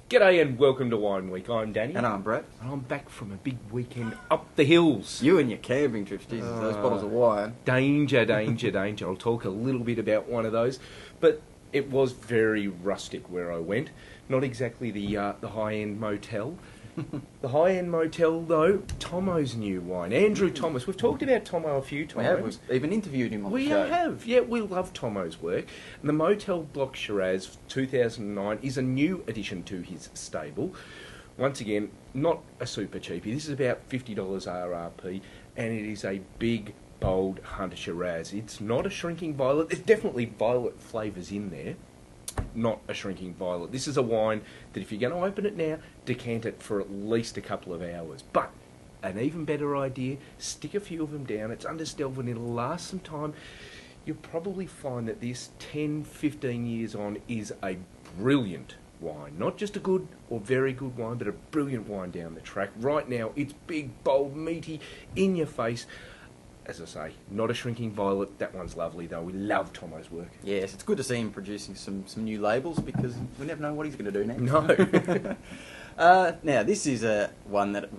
G'day and welcome to Wine Week. I'm Danny. And I'm Brett. And I'm back from a big weekend up the hills. You and your camping trips, Jesus, those bottles of wine. Danger. I'll talk a little bit about one of those. But it was very rustic where I went. Not exactly the high-end motel. The high-end motel, though, Tomo's new wine. Andrew Thomas. We've talked about Tomo a few times. We have. We've even interviewed him on the show. We have. Yeah, we love Tomo's work. And the Motel Block Shiraz 2009 is a new addition to his stable. Once again, not a super cheapie. This is about $50 RRP, and it is a big, bold Hunter Shiraz. It's not a shrinking violet. There's definitely violet flavours in there. Not a shrinking violet. This is a wine that if you're going to open it now, decant it for at least a couple of hours. But an even better idea, stick a few of them down. It's understilled and it'll last some time. You'll probably find that this 10, 15 years on is a brilliant wine. Not just a good or very good wine, but a brilliant wine down the track. Right now, it's big, bold, meaty, in your face. As I say, not a shrinking violet. That one's lovely, though. We love Tomo's work. Yes, it's good to see him producing some new labels because we never know what he's going to do next. No. Now, this is one that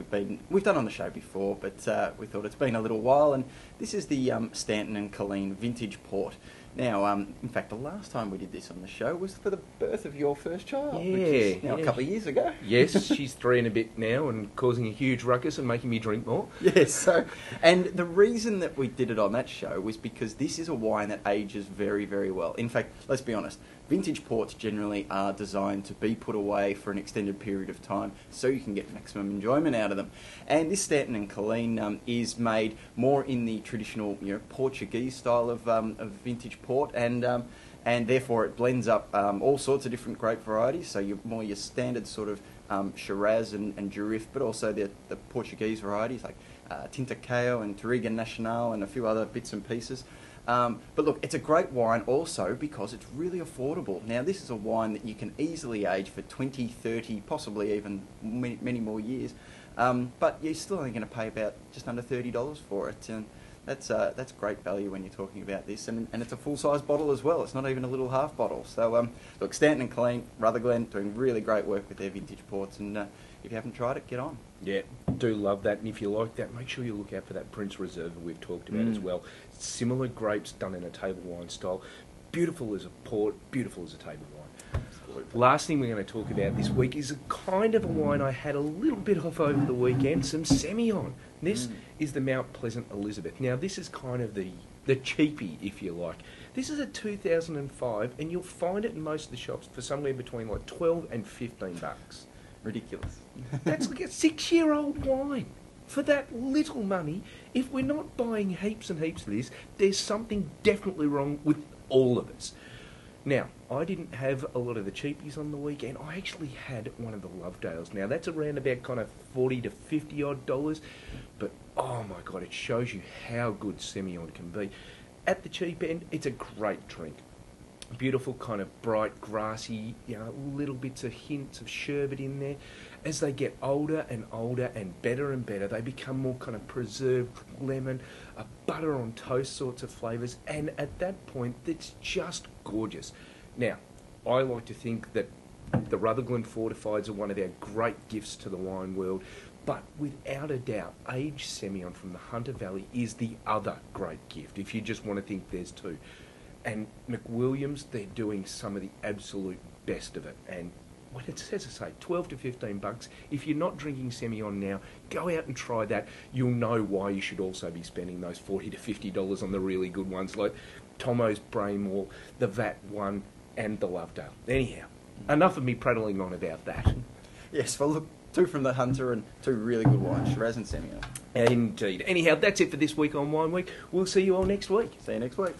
we've done on the show before, but we thought it's been a little while, and this is the Stanton Killeen Vintage Port. Now, in fact, the last time we did this on the show was for the birth of your first child, which is now a couple of years ago. Yes, she's 3 and a bit now and causing a huge ruckus and making me drink more. Yes, and the reason that we did it on that show was because this is a wine that ages very, very well. In fact, let's be honest, vintage ports generally are designed to be put away for an extended period of time so you can get maximum enjoyment out of them. And this Stanton Killeen is made more in the traditional, Portuguese style of vintage port, and therefore it blends up all sorts of different grape varieties. So your standard sort of Shiraz and Durif, but also the Portuguese varieties like Tintacao and Touriga Nacional and a few other bits and pieces. But look, it's a great wine also because it's really affordable. Now, this is a wine that you can easily age for 20, 30, possibly even many more years. But you're still only going to pay about just under $30 for it. And that's great value when you're talking about this. And it's a full-size bottle as well. It's not even a little half bottle. So, look, Stanton Killeen, Rutherglen, doing really great work with their vintage ports. And if you haven't tried it, get on. Yeah, do love that. And if you like that, make sure you look out for that Prince Reserva we've talked about as well. Similar grapes done in a table wine style. Beautiful as a port, beautiful as a table wine. Absolutely. Last thing we're going to talk about this week is a kind of a wine I had a little bit of over the weekend, some Semillon. This is the Mount Pleasant Elizabeth. Now, this is kind of the cheapie, if you like. This is a 2005, and you'll find it in most of the shops for somewhere between like 12 and 15 bucks. Ridiculous. That's like a 6-year-old wine. For that little money, if we're not buying heaps and heaps of this, there's something definitely wrong with all of us. Now, I didn't have a lot of the cheapies on the weekend. I actually had one of the Lovedales. Now, that's around about kind of $40 to $50 odd. But, oh my God, it shows you how good Semillon can be. At the cheap end, it's a great drink. Beautiful, kind of bright, grassy, little bits of hints of sherbet in there. As they get older and better, they become more kind of preserved lemon, a butter on toast sorts of flavours, and at that point, it's just gorgeous. Now, I like to think that the Rutherglen Fortifieds are one of our great gifts to the wine world, but without a doubt, aged Semillon from the Hunter Valley is the other great gift, if you just want to think there's two. And McWilliams, they're doing some of the absolute best of it. And when it says, I say, 12 to 15 bucks, if you're not drinking Semillon now, go out and try that. You'll know why you should also be spending those $40 to $50 on the really good ones like Tomo's Braymore, the Vat one, and the Lovedale. Anyhow, enough of me prattling on about that. Yes, well, look, 2 from the Hunter and 2 really good wines, Shiraz and Semillon. Indeed. Anyhow, that's it for this week on Wine Week. We'll see you all next week. See you next week.